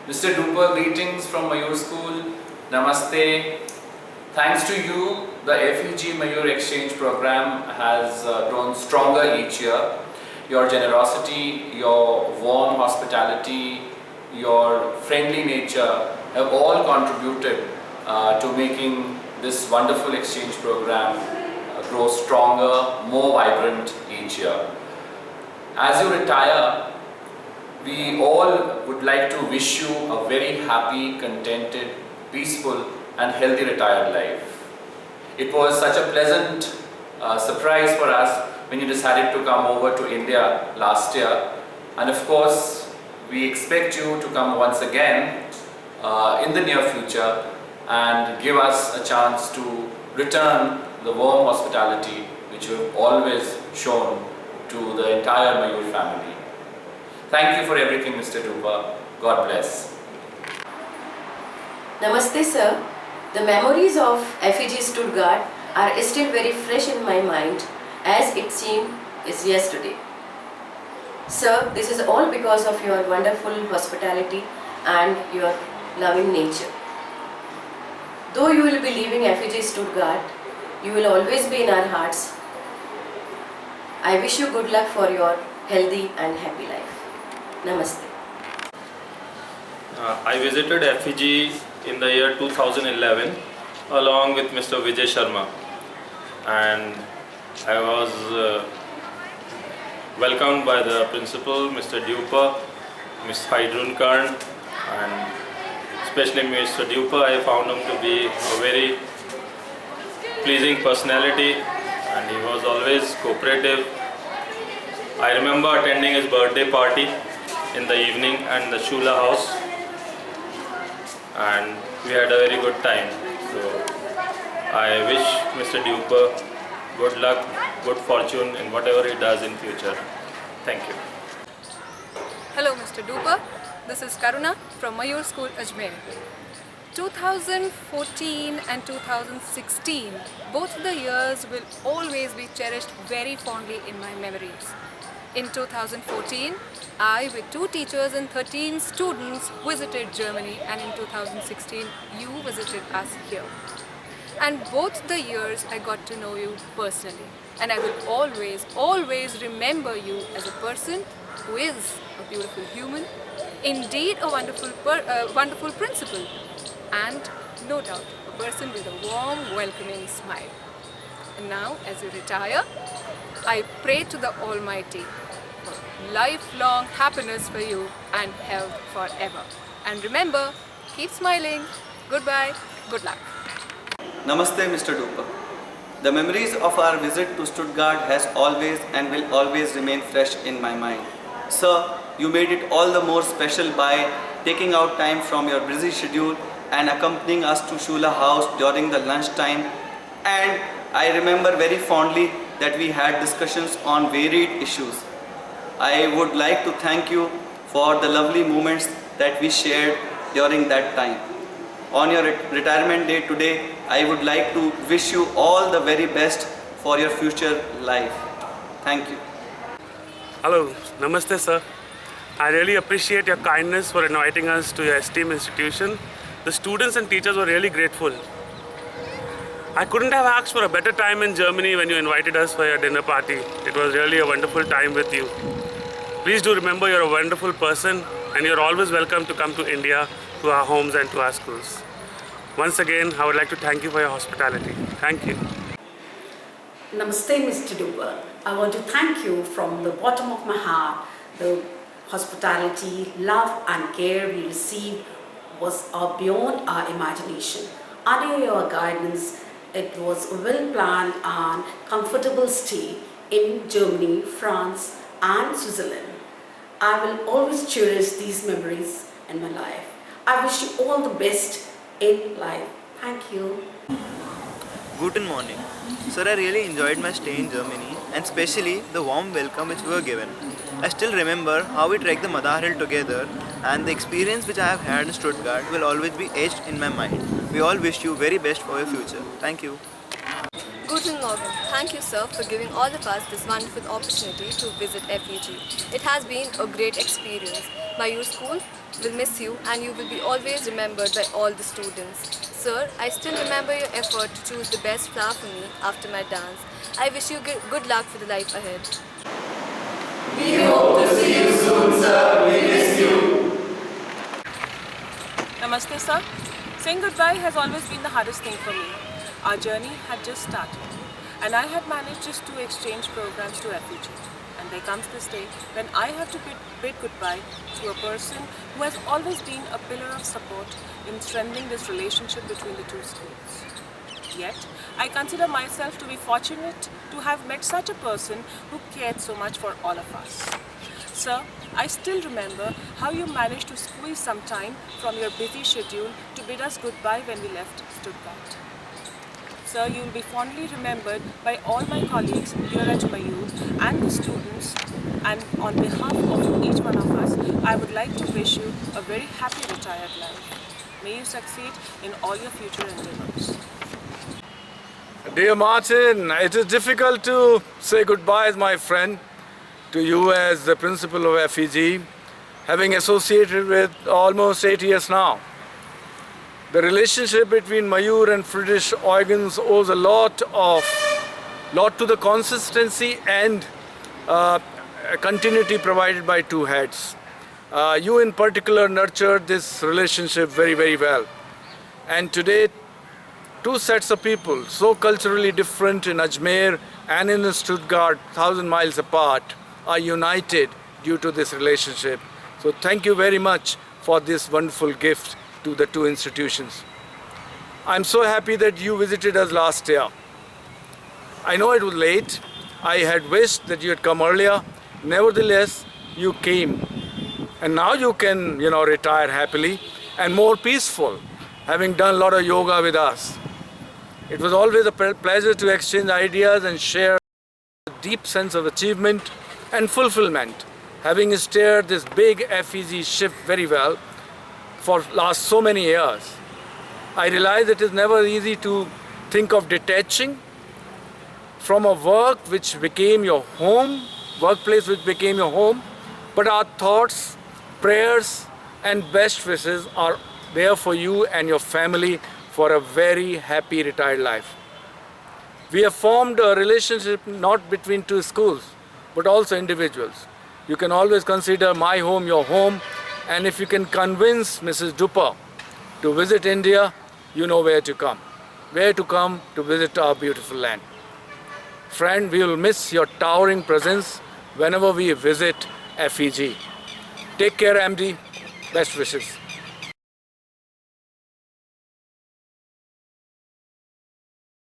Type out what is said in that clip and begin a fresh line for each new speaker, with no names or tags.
Mr. Duper, greetings from Mayur School. Namaste. Thanks to you, the FEG Mayur Exchange Program has grown stronger each year. Your generosity, your warm hospitality, your friendly nature have all contributed to making this wonderful exchange program grow stronger, more vibrant each year. As you retire, we all would like to wish you a very happy, contented, peaceful and healthy retired life. It was such a pleasant surprise for us when you decided to come over to India last year, and of course we expect you to come once again in the near future and give us a chance to return the warm hospitality which you have always shown to the entire Mayur family. Thank you for everything, Mr. Duper. God bless.
Namaste, sir. The memories of FEG Stuttgart are still very fresh in my mind as it seemed is yesterday. Sir, this is all because of your wonderful hospitality and your loving nature. Though you will be leaving FEG Stuttgart, you will always be in our hearts. I wish you good luck for your healthy and happy life. Namaste.
I visited FEG in the year 2011 along with Mr. Vijay Sharma, and I was welcomed by the principal, Mr. Duper, Ms. Haidrun Karn, and especially Mr. Duper. I found him to be a very pleasing personality and he was always cooperative. I remember attending his birthday party in the evening at the Shula house, and we had a very good time. So I wish Mr. Duper good luck, good fortune in whatever he does in future. Thank you.
Hello Mr. Duper, this is Karuna from Mayur School, Ajmer. 2014 and 2016, both the years will always be cherished very fondly in my memories. In 2014, I with 2 teachers and 13 students visited Germany, and in 2016, you visited us here. And both the years I got to know you personally, and I will always remember you as a person who is a beautiful human, indeed a wonderful principal, and no doubt a person with a warm, welcoming smile. And now, as you retire, I pray to the Almighty for lifelong happiness for you and health forever. And remember, keep smiling. Goodbye. Good luck.
Namaste, Mr. Duper. The memories of our visit to Stuttgart has always and will always remain fresh in my mind. Sir, you made it all the more special by taking out time from your busy schedule and accompanying us to Shula House during the lunch time. And I remember very fondly that we had discussions on varied issues. I would like to thank you for the lovely moments that we shared during that time. On your retirement day today, I would like to wish you all the very best for your future life. Thank you.
Hello, Namaste sir. I really appreciate your kindness for inviting us to your esteemed institution. The students and teachers were really grateful. I couldn't have asked for a better time in Germany when you invited us for your dinner party. It was really a wonderful time with you. Please do remember you're a wonderful person and you're always welcome to come to India, to our homes and to our schools. Once again, I would like to thank you for your hospitality. Thank you.
Namaste, Mr. Duper. I want to thank you from the bottom of my heart. The hospitality, love and care we received was beyond our imagination. Under your guidance, it was a well-planned and comfortable stay in Germany, France and Switzerland. I will always cherish these memories in my life. I wish you all the best in life. Thank you.
Guten morning. Sir, I really enjoyed my stay in Germany and especially the warm welcome which we were given. I still remember how we trekked the Madar Hill together, and the experience which I have had in Stuttgart will always be etched in my mind. We all wish you very best for your future. Thank you.
Guten Morgen. Thank you, sir, for giving all of us this wonderful opportunity to visit FEG. It has been a great experience. Mayur School will miss you and you will be always remembered by all the students. Sir, I still remember your effort to choose the best flower for me after my dance. I wish you good luck for the life ahead.
We hope to see you soon, sir. We miss you.
Namaste, sir. Saying goodbye has always been the hardest thing for me. Our journey had just started, and I had managed just 2 exchange programs to FEG. And there comes this day when I have to bid goodbye to a person who has always been a pillar of support in strengthening this relationship between the 2 schools. Yet, I consider myself to be fortunate to have met such a person who cared so much for all of us. Sir, I still remember how you managed to squeeze some time from your busy schedule to bid us goodbye when we left Stuttgart. Sir, you will be fondly remembered by all my colleagues here at Mayur and the students, and on behalf of each one of us, I would like to wish you a very happy retired life. May you succeed in all your future endeavors.
Dear Martin, it is difficult to say goodbye, my friend, to you as the principal of FEG, having associated with almost 8 years now. The relationship between Mayur and Friedrich Eugens owes a lot to the consistency and continuity provided by 2 heads. You in particular nurtured this relationship very, very well. And today, 2 sets of people, so culturally different in Ajmer and in Stuttgart, 1,000 miles apart, are united due to this relationship. So thank you very much for this wonderful gift to the 2 institutions. I'm so happy that you visited us last year. I know it was late. I had wished that you had come earlier. Nevertheless, you came. And now you can, retire happily and more peaceful, having done a lot of yoga with us. It was always a pleasure to exchange ideas and share a deep sense of achievement and fulfillment, having steered this big FEG ship very well for last so many years. I realize it is never easy to think of detaching from a work which became your home, workplace which became your home, but our thoughts, prayers and best wishes are there for you and your family for a very happy retired life. We have formed a relationship not between 2 schools, but also individuals. You can always consider my home your home, and if you can convince Mrs. Dupa to visit India, you know where to come. Where to come to visit our beautiful land. Friend, we will miss your towering presence whenever we visit FEG. Take care, MD. Best wishes.